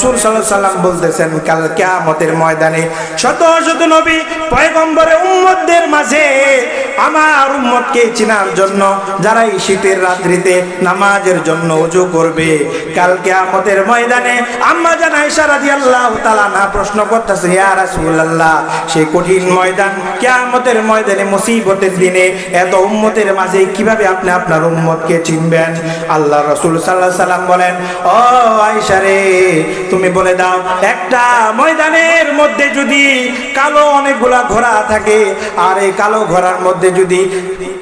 রাসূল সাল্লাল্লাহু আলাইহি সাল্লাম বলতেছেন কাল কিয়ামতের ময়দানে শত শত নবী পয়গম্বরের উম্মতদের মাঝে আমার উম্মতকে চিনার জন্য যারা এই শীতের রাত্রিতে নামাজের জন্য ওযু করবে, কাল কিয়ামতের ময়দানে আম্মা জান আয়েশা রাদিয়াল্লাহু তাআলা না প্রশ্ন করতেছে, ইয়া রাসূলুল্লাহ সেই কঠিন ময়দান কিয়ামতের ময়দানে মুসিবতের দিনে এত উম্মতের মাঝে কিভাবে আপনি আপনার উম্মতকে চিনবেন? আল্লাহ রাসূল সাল্লাল্লাহু আলাইহি সাল্লাম বলেন, ও আয়েশা রে তুমি বলে দাও, একটা ময়দানের মধ্যে যদি কালো অনেকগুলা ঘোড়া থাকে আর এই কালো ঘোড়ার মধ্যে যদি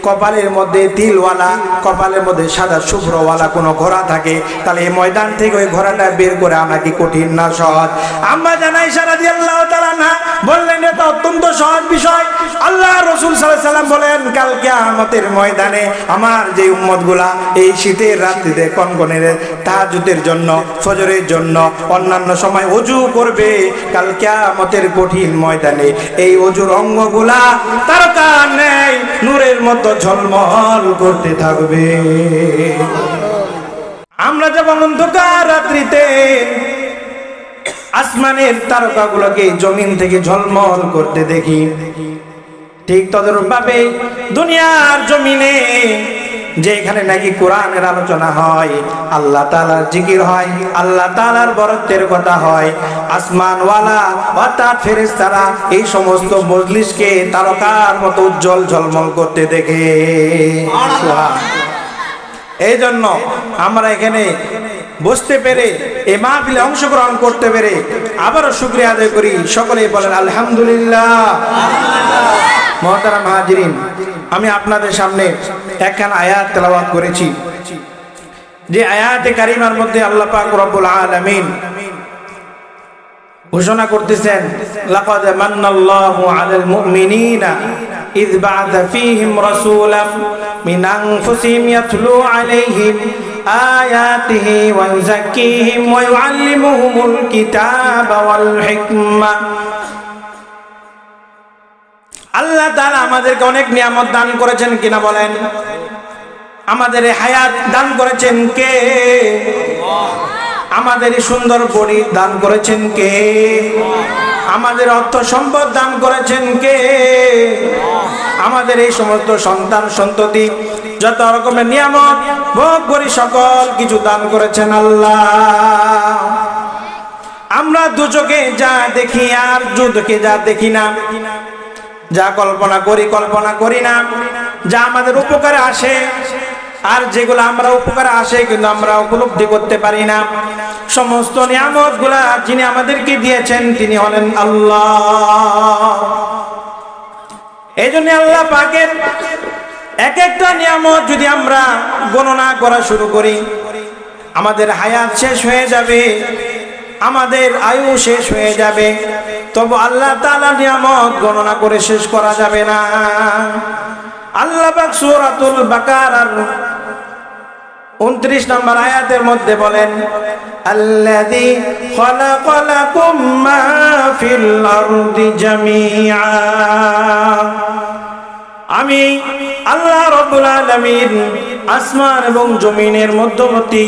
কপালের মধ্যে তিলওয়ালা, কপালের মধ্যে সাদা শুভ্রওয়ালা কোনো ঘোড়া থাকে, তাহলে এই ময়দান থেকে ওই ঘোড়াটা বের করে আনা কি কঠিন না সহজ? আম্মা জান আয়েশা রাদিয়াল্লাহু তাআলা না বললেন এটা অত্যন্ত সহজ বিষয়। আল্লাহ রাসূল সাল্লাল্লাহু আলাইহি সাল্লাম বলেন কাল কিয়ামতের ময়দানে আমার যে উম্মতগুলা এই শীতের রাত্রিতে কনকনের তাহাজ্জুদের জন্য, ফজরের জন্য, অন্যান্য সময় ওযু করবে, কাল কিয়ামতের কঠিন ময়দানে এই ওযুর অঙ্গগুলা তারকা নেই নূরের মতো ঝলমল করতে থাকবে। আমরা যেমন অন্ধকার রাত্রিতে আসমানের তারকাগুলোকে জমিন থেকে ঝলমল করতে দেখি, ঠিক তদরূপভাবে দুনিয়ার জমিনে যেখানে নাকি কোরআনের আলোচনা হয়, আল্লাহ তাআলার জিকির হয়, আল্লাহ তাআলার বরত্বের কথা হয়, আসমানওয়ালা অর্থাৎ ফেরেশতারা এই সমস্ত মজলিসকে তারকার মতো উজ্জ্বল ঝলমল করতে দেখে। এই জন্য আমরা এখানে বসতে পেরে এই মাহফিলে অংশগ্রহণ করতে পেরে আবারও শুকরিয়া আদায় করি। সকলেই বলেন আলহামদুলিল্লাহ। মুহতারাম হাজিরিন, আমি আপনাদের সামনে একখানা আয়াত তেলাওয়াত করেছি, যে আয়াতে কারিমার মধ্যে আল্লাহ পাক রব্বুল আলামিন ঘোষণা করতেছেন, লাকাদ মান্নাল্লাহু আলাল মুমিনিনা ইয বা'আথা ফীহিম রাসূলাম মিন আনফুসিহিম ইয়াতলু আলাইহিম আয়াতিহি ওয়া ইউযাক্কিহিম ওয়া ইউআল্লিমুহুমুল কিতাবা ওয়াল হিকমা। আল্লাহ তাআলা আমাদেরকে অনেক নিয়ামত দান করেছেন কিনা বলেন? আমাদের হায়াত দান করেছেন কে? আমাদের সুন্দর বডি দান করেছেন কে? আমাদের অর্থ সম্পদ দান করেছেন কে? আমাদের এই সমস্ত সন্তান সন্ততি যত রকমের নিয়ামত ভোগ করি সকল কিছু দান করেছেন আল্লাহ। আমরা দু চোখে যা দেখি আর দু চোখে যা দেখি না, যা কল্পনা করি না, যা আমাদের উপকারে আসে আর যেগুলো আমরা উপকারে আসে কিন্তু আমরা উপলব্ধি করতে পারি না, সমস্ত নিয়ামত গুলা যিনি আমাদেরকে দিয়েছেন তিনি হলেন আল্লাহ। এই জন্য আল্লাহ পাকের এক একটা নিয়ামত যদি আমরা গণনা করা শুরু করি, আমাদের হায়াত শেষ হয়ে যাবে, আমাদের আয়ু শেষ হয়ে যাবে, তবু আল্লাহ তাআলার নিয়ামত গণনা করে শেষ করা যাবে না। আল্লাহ পাক সূরাতুল বাকারার 29 নম্বর আয়াতের মধ্যে বলেন, আল্লাযী খালাকা লাকুম মা ফিল আরদি জামিআ। আমি আল্লাহ রাব্বুল আলামিন আসমান এবং জমিনের মধ্যবর্তী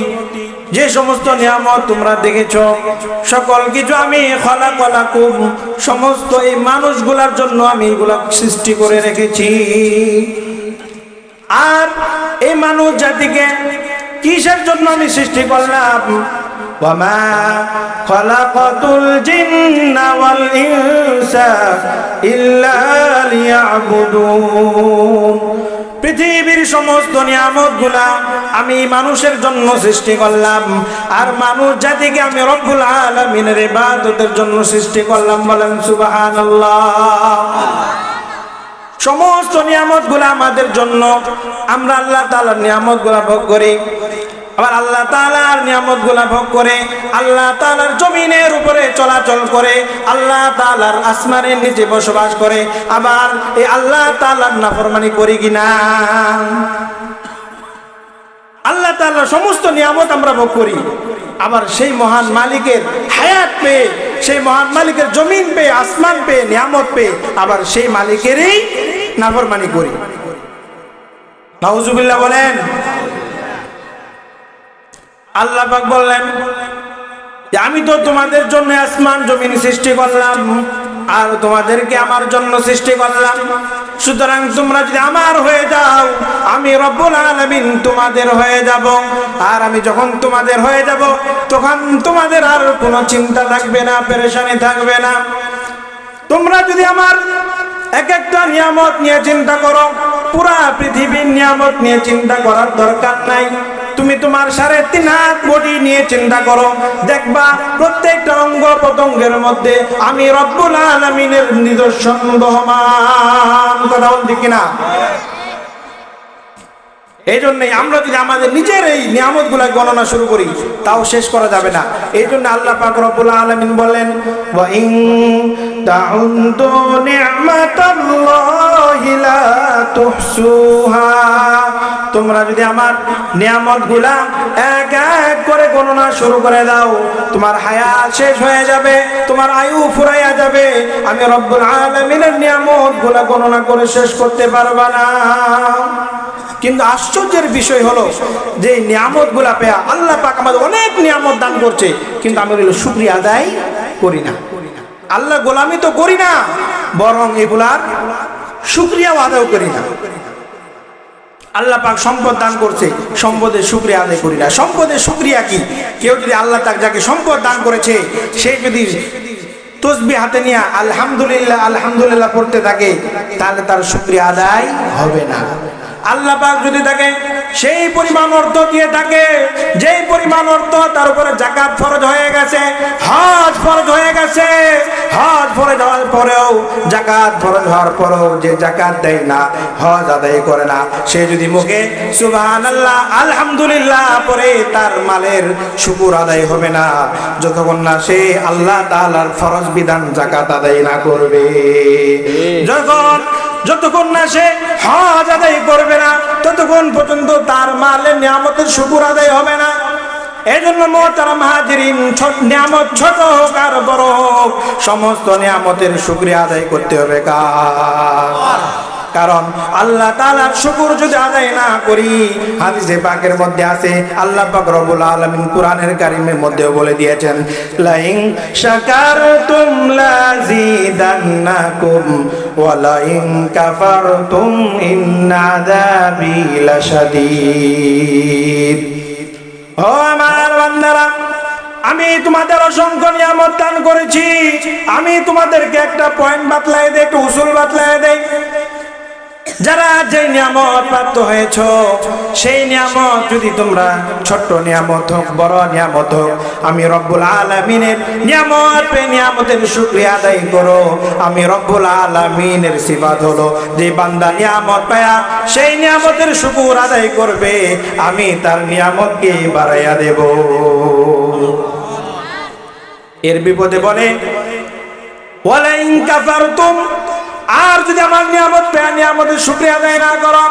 যে সমস্ত নিয়ামত তোমরা দেখেছো সকল কিছু আমি খালাকা লাকুম সমস্ত এই মানুষগুলোর জন্য আমি এগুলা সৃষ্টি করে রেখেছি। আর এই মানুষ জাতিকে কিসের জন্য আমি সৃষ্টি করলাম? ওয়ামা খালাকাতুল জিন্না ওয়াল ইনসা ইল্লা লিয়াবুদুন। পৃথিবীর সমস্ত নিয়ামতগুলা আমি মানুষের জন্য সৃষ্টি করলাম, আর মানুষ জাতিকে আমি রব্বুল আলামিনের ইবাদতের জন্য সৃষ্টি করলাম। বলেন সুবহানাল্লাহ। সমস্ত নিয়ামতগুলা আমাদের জন্য, আমরা আল্লাহ তাআলার নিয়ামতগুলা ভোগ করি, আবার আল্লাহ তাআলার নিয়ামতগুলা ভোগ করে আল্লাহ তাআলার জমিনের উপরে চলাচল করে, আল্লাহ তাআলার আসমানের নিচে বসবাস করে, আবার এই আল্লাহ তাআলার নাফরমানি করি কিনা? আল্লাহ তাআলার সমস্ত নিয়ামত আমরা ভোগ করি, আবার সেই মহান মালিকের হায়াত পেয়ে, সেই মহান মালিকের জমিন পেয়ে, আসমান পেয়ে, নিয়ামত পেয়ে আবার সেই মালিকেরই নাফরমানি করি। নাউজুবিল্লাহ বলেন। আল্লাহ পাক বললেন, যে আমি তো তোমাদের জন্য আসমান জমিন সৃষ্টি করলাম আর তোমাদেরকে আমার জন্য সৃষ্টি করলাম, সুতরাং তোমরা যদি আমার হয়ে যাও আমি রব্বুল আলামিন তোমাদের হয়ে যাব। আর আমি যখন তোমাদের হয়ে যাব তখন তোমাদের আর কোনো চিন্তা থাকবে না, পেরেশানি থাকবে না। তোমরা যদি আমার এক একটা নিয়ামত নিয়ে চিন্তা করো, পুরা পৃথিবীর নিয়ামত নিয়ে চিন্তা করার দরকার নাই। তুমি তোমার 3.5 হাত বডি নিয়ে চিন্তা করো, দেখবা প্রত্যেকটা অঙ্গ প্রত্যঙ্গের মধ্যে আমি রব্বুল আলামিনের নিদর্শন বহমান। কথা বলছি কিনা? এই জন্যই আমরা যদি আমাদের নিজের এই নিয়ামতগুলো গণনা শুরু করি তাও শেষ করা যাবে না। এই জন্য আল্লাহ পাক রব্বুল আলামিন বলেন, ওয়া ইন তাউদু নি'মাতাল্লাহি লা তুহসুহা, তোমরা যদি আমার নিয়ামতগুলা এক এক করে গণনা শুরু করে দাও তোমার হায়াত শেষ হয়ে যাবে, তোমার আয়ু ফুরাইয়া যাবে, আমি রব্বুল আলামিনের নিয়ামতগুলা গণনা করে শেষ করতে পারবা না। কিন্তু আশ্চর্যের বিষয় হলো যে নিয়ামতগুলা পেয়া আল্লাহ পাক আমাদের অনেক নিয়ামত দান করছে, কিন্তু আমরা এগুলো শুকরিয়া আদায় করি না। আল্লাহ গোলামি তো করি না, বরং এগুলার শুকরিয়াও আদায় করি না। আল্লাহ পাক সম্পদ দান করছে, সম্পদের শুকরিয়া আদায় করি না। সম্পদের শুকরিয়া কি? কেউ যদি আল্লাহ তাক যাকে সম্পদ দান করেছে সে যদি তসবিহ হাতে নিয়ে আলহামদুলিল্লাহ আলহামদুলিল্লাহ পড়তে থাকে তাহলে তার শুকরিয়া আদায় হবে না। আল্লাহ পাক যদি তাকে সেই পরিমাণ অর্থ দিয়ে থাকে যেই পরিমাণ অর্থ তার উপরে যাকাত ফরজ হয়ে গেছে, হজ ফরজ হয়ে গেছে, হজ ফরজ হওয়ার পরেও যাকাত ফরজ হওয়ার পরেও যে যাকাত দেয় না, হজ আদায় করে না, সে যদি মুখে সুবহানাল্লাহ আলহামদুলিল্লাহ পড়ে তার মালের শুকর আদায় হবে না যতক্ষণ না সে আল্লাহ তাআলার ফরজ বিধান যাকাত আদায় না করবে। যতক্ষণ না সে হজ আদায় করবে না ততক্ষণ পর্যন্ত তার মালের নিয়ামতের শুকর আদায় হবে না। এই জন্য মুহতারাম হাজিরিন, নিয়ামত ছোট হোক আর বড় হোক সমস্ত নিয়ামতের শুকরিয়া আদায় করতে হবে। কারণ আল্লাহ তাআলার শুকর যদি আদায় না করি, হাদিসে পাকের মধ্যে আছে আল্লাহ পাক রব্বুল আলামিন কুরআনের কারীমের মধ্যে বলে দিয়েছেন, লাইন শাকারতুম লাযিদান্নাকুম ওয়া লাইন কাফারতুম ইন্নাযাবি লাশাদীদ। ও আমার বান্দারা, আমি তোমাদের অসংখ্য নিয়ামত দান করেছি, আমি তোমাদেরকে একটা পয়েন্ট বাতলাই দেই, একটা উসুল বাতলাই দেই। যারা যে নিয়ামত প্রাপ্ত হয়েছ সেই নিয়ামত যদি তোমরা ছোট্ট নিয়ামত হোক বড় নিয়ামত হোক, আমি রব্বুল আলামিনের নিয়ামত পে নিয়ামতের শুকরিয়া আদায় করো। আমি রব্বুল আলামিনের সিফাত হলো যে বান্দা নিয়ামত পায়া সেই নিয়ামতের শুকর আদায় করবে, আমি তার নিয়ামতকে বাড়াইয়া দেব। এর বিপদে বলে ওয়ালা ইন কাফারতুম, আর যদি আমার নিয়ামত পেয়ে নিয়ামতের শুকরিয়া আদায় না করো,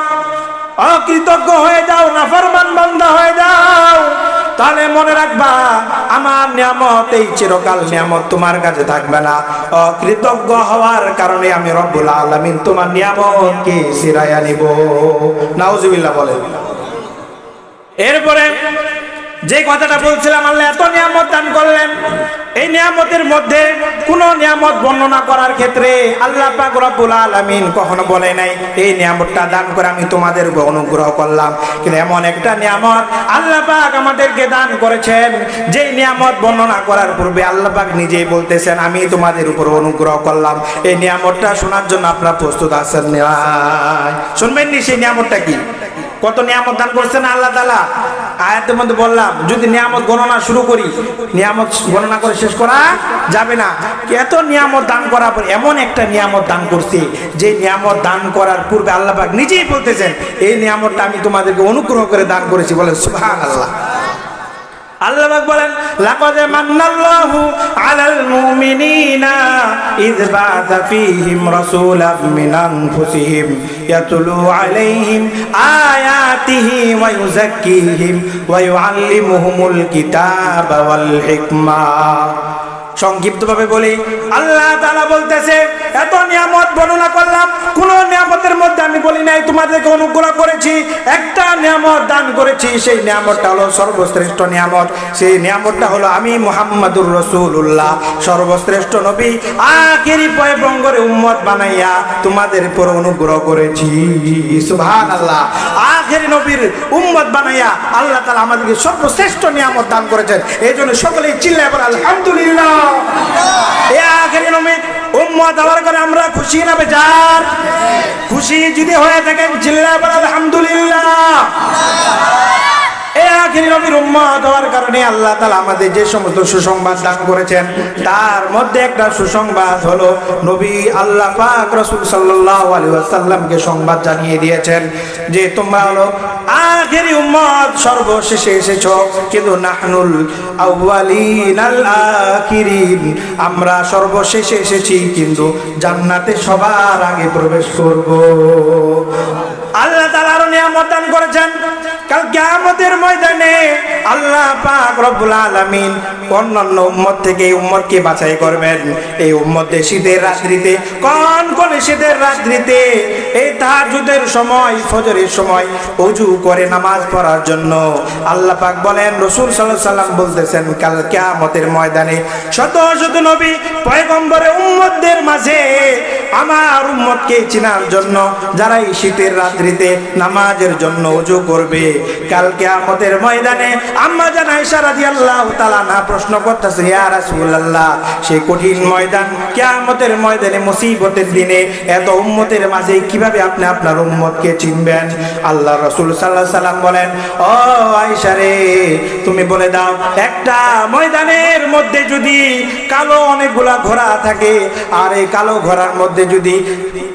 অকৃতজ্ঞ হয়ে যাও, নাফরমান বান্দা হয়ে যাও, তাহলে মনে রাখবা আমার নিয়ামত এই চিরকাল নিয়ামত তোমার কাছে থাকবে না। অকৃতজ্ঞ হওয়ার কারণে আমি রব্বুল আলামিন তোমার নিয়ামতকে ছিনাইয়া নিব। নাউজুবিল্লাহ বলেন। এরপরে যে কথাটা বলছিলাম, আল্লাহ এত নিয়ামত দান করলেন, এই নিয়ামতের মধ্যে কোন নিয়ামত বর্ণনা করার ক্ষেত্রে আল্লাহ পাক রব্বুল আলামিন কখনো বলে নাই এই নিয়ামতটা দান করে আমি তোমাদের অনুগ্রহ করলাম। কিন্তু এমন একটা নিয়ামত আল্লাহ পাক আমাদেরকে দান করেছেন যে নিয়ামত বর্ণনা করার পূর্বে আল্লাহ পাক নিজেই বলতেছেন আমি তোমাদের উপর অনুগ্রহ করলাম। এই নিয়ামতটা শোনার জন্য আপনারা প্রস্তুত আছেন? শুনবেন নি সেই নিয়ামতটা কি? কত নিয়ামত দান করছেন আল্লাহ তাআলা। আয়াতের মধ্যে বললাম যদি নিয়ামত গণনা শুরু করি নিয়ামত গণনা করে শেষ করা যাবে না। এত নিয়ামত দান করার পর এমন একটা নিয়ামত দান করছে যে নিয়ামত দান করার পূর্বে আল্লাহ পাক নিজেই বলতেছেন এই নিয়ামতটা আমি তোমাদেরকে অনুগ্রহ করে দান করেছি। বলেন সুবহানাল্লাহ। আল্লাহ পাক বলেন লাকাদ মান্নাল্লাহু আলাল মুমিনিনা ইয বা'আথা ফীহিম রাসূলাম মিন আনফুসিহিম ইয়াতলু আলাইহিম আয়াতিহি ওয়া ইউযাক্কিহিম ওয়া ইউআল্লিমুহুমুল কিতাবা ওয়াল হিকমা। সংক্ষিপ্তভাবে বলি, আল্লাহ তাআলা বলতেছে এত নিয়ামত বর্ণনা করলাম, কোন নিয়ামতের মধ্যে আমি বলি নাই তোমাদেরকে অনুগ্রহ করেছি, একটা নিয়ামত দান করেছি, সেই নিয়ামতটা হলো সর্বশ্রেষ্ঠ নিয়ামত। সেই নিয়ামতটা হলো আমি মুহাম্মাদুর রাসূলুল্লাহ, সর্বশ্রেষ্ঠ নবী, আখেরি পয়গম্বরের উম্মত বানাইয়া তোমাদের উপর অনুগ্রহ করেছি। সুবহানাল্লাহ। আখেরি নবীর উম্মত বানাইয়া আল্লাহ তাআলা আমাদেরকে সর্বশ্রেষ্ঠ নিয়ামত দান করেছেন। এই জন্য সকলেই চিল্লায় বলেন আলহামদুলিল্লাহ। এই আখেরি নবীর উম্মত হওয়ার কারণে আমরা খুশি না বেজার? খুশি যদি হয়ে থাকেন চিল্লায় বলেন আলহামদুলিল্লাহ। এই আখেরি নবীর উম্মত হওয়ার কারণে আল্লাহ তাআলা আমাদের যে সমস্ত সুসংবাদ দান করেছেন, তার মধ্যে একটা সুসংবাদ হলো নবী আল্লাহ পাক রাসূল সাল্লাল্লাহু আলাইহি ওয়াসাল্লামকে সংবাদ জানিয়ে দিয়েছেন যে তোমরা হলো আখেরি উম্মত, সর্বশেষে এসেছো, কিন্তু নাহনুল আউয়ালিনাল আখিরিন, আমরা সর্বশেষে এসেছি কিন্তু জান্নাতে সবার আগে প্রবেশ করব। আল্লাহ তাআলা আরো নিয়ামত দান করেছেন। কাল কিয়ামতের ময়দানে আল্লাহ পাক রব্বুল আলামিন অন্যান্য উম্মত থেকে এই উম্মতকে বাছাই করবেন। এই উম্মতের শীতের রাত্রিতে, কোন শীতের রাত্রিতে এই তাহাজ্জুদের সময়, ফজরের সময় ওযু করে নামাজ পড়ার জন্য আল্লাহ পাক বলেন, রাসূল সাল্লাল্লাহু আলাইহি ওয়াসাল্লাম বলতেছেন কাল কিয়ামতের ময়দানে শত শত নবী পয়গম্বরের উম্মতদের মাঝে আমার উম্মতকে চিনার জন্য যারা এই শীতের রাত্রিতে নামাজের জন্য ওযু করবে, কাল কিয়ামতের ময়দানে আম্মা জান আয়েশা রাদিয়াল্লাহু তাআলা না প্রশ্ন করতেছে, ইয়া রাসূলুল্লাহ, সেই কঠিন ময়দান কিয়ামতের ময়দানে মুসিবতের দিনে এত উম্মতের মাঝে কিভাবে আপনি আপনার উম্মতকে চিনবেন? আল্লাহ রাসূল সাল্লাল্লাহু আলাইহি ওয়াসাল্লাম বলেন, ও আয়েশা রে, তুমি বলে দাও, একটা ময়দানের মধ্যে যদি কালো অনেকগুলা ঘোড়া থাকে, আর এই কালো ঘোড়ার মধ্যে যদি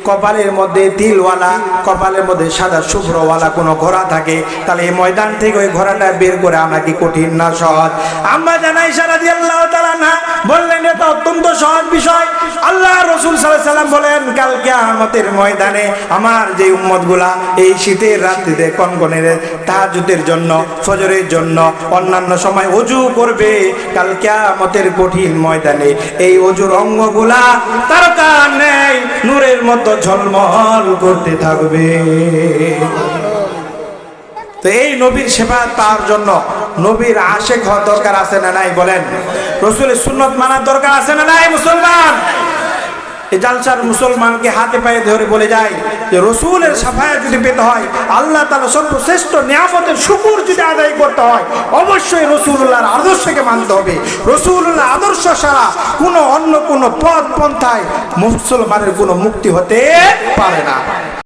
কপালের মধ্যে তিলওয়ালা, কপালের মধ্যে সাদা শুভ্রওয়ালা কোনো ঘোড়া থাকে, তাহলে এই ময়দান থেকে ওই ঘোড়াটা বের করে আনা কি কঠিন না সহজ? আম্মা জান আয়েশা রাদিয়াল্লাহু তাআলা না বললেন এটা অত্যন্ত সহজ বিষয়। আল্লাহ রাসূল সাল্লাল্লাহু আলাইহি ওয়াসাল্লাম বলেন, কাল কিয়ামতের ময়দানে আমার যে উম্মতগুলা এই শীতের রাত্রিতে কনকনের তাহাজ্জুদের জন্য, ফজরের জন্য, অন্যান্য সময় ওযু করবে, কাল কিয়ামতের কঠিন ময়দানে এই ওযুর অঙ্গগুলা তারকা নেই নূরের মতো ঝলমল করতে থাকবে। তো এই নবীর সেবা পাওয়ার জন্য নবীর আশেক হওয়ার দরকার আছে না নাই? বলেন। রাসূলের সুন্নাত মানার দরকার আছে না নাই? মুসলমান এই জালসার মুসলমানকে হাতে পায়ে ধরে বলে যায় যে রাসূলের শাফায়াত যদি পেতে হয়, আল্লাহ তাআলা সর্বশ্রেষ্ঠ নিয়ামতের শুকর যদি আদায় করতে হয়, অবশ্যই রাসূলুল্লাহর আদর্শকে মানতে হবে। রাসূলুল্লাহর আদর্শ ছাড়া কোনো অন্য কোনো পথ পন্থায় মুসলমানের কোনো মুক্তি হতে পারে না।